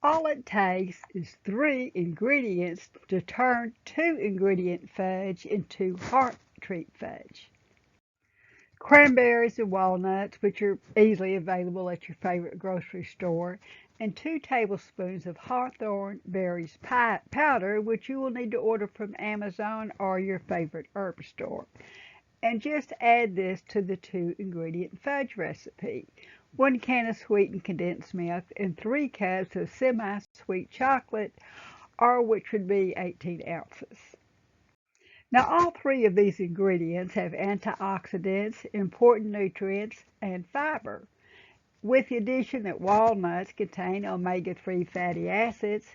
All it takes is 3 ingredients to turn 2-ingredient fudge into heart treat fudge. Cranberries and walnuts, which are easily available at your favorite grocery store, and 2 tablespoons of Hawthorn berries powder, which you will need to order from Amazon or your favorite herb store. And just add this to the 2-ingredient fudge recipe. 1 can of sweetened condensed milk and 3 cups of semi-sweet chocolate, or which would be 18 ounces. Now, all 3 of these ingredients have antioxidants, important nutrients, and fiber, with the addition that walnuts contain omega-3 fatty acids,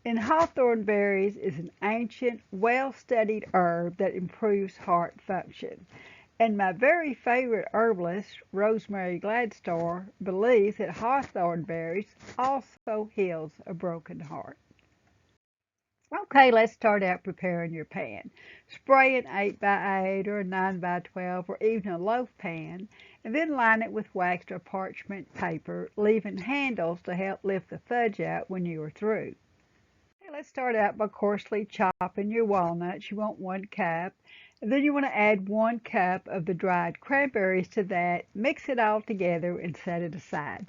and hawthorn berries is an ancient, well-studied herb that improves heart function. And my very favorite herbalist, Rosemary Gladstar, believes that hawthorn berries also heals a broken heart. Okay, let's start out preparing your pan. Spray an 8x8 or a 9x12 or even a loaf pan, and then line it with waxed or parchment paper, leaving handles to help lift the fudge out when you are through. Okay, let's start out by coarsely chopping your walnuts. You want 1 cup. And then you want to add 1 cup of the dried cranberries to that. Mix it all together and set it aside.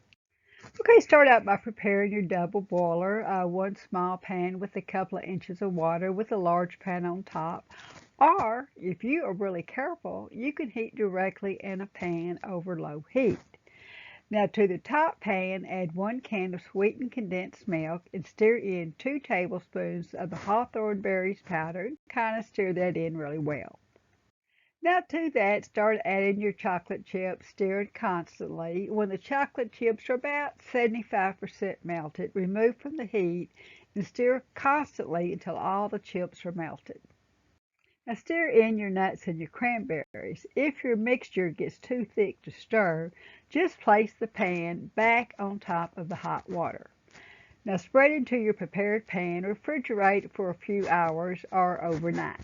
Okay, start out by preparing your double boiler. 1 small pan with a couple of inches of water with a large pan on top. Or, if you are really careful, you can heat directly in a pan over low heat. Now to the top pan, add 1 can of sweetened condensed milk and stir in 2 tablespoons of the hawthorn berries powder. Kind of stir that in really well. Now to that, start adding your chocolate chips, stirring constantly. When the chocolate chips are about 75% melted, remove from the heat and stir constantly until all the chips are melted. Now stir in your nuts and your cranberries. If your mixture gets too thick to stir, just place the pan back on top of the hot water. Now spread into your prepared pan, refrigerate for a few hours or overnight.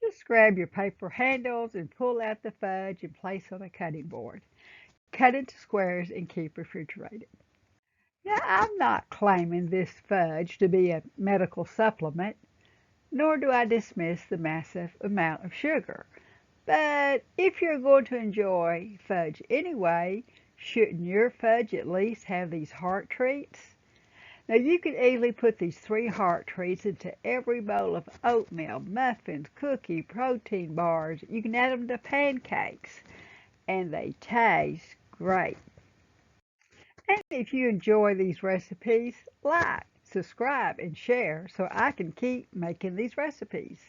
Just grab your paper handles and pull out the fudge and place on a cutting board. Cut into squares and keep refrigerated. Now, I'm not claiming this fudge to be a medical supplement, nor do I dismiss the massive amount of sugar. But if you're going to enjoy fudge anyway, shouldn't your fudge at least have these heart treats? Now you can easily put these 3 heart treats into every bowl of oatmeal, muffins, cookie, protein bars. You can add them to pancakes, and they taste great. And if you enjoy these recipes, like, subscribe, and share so I can keep making these recipes.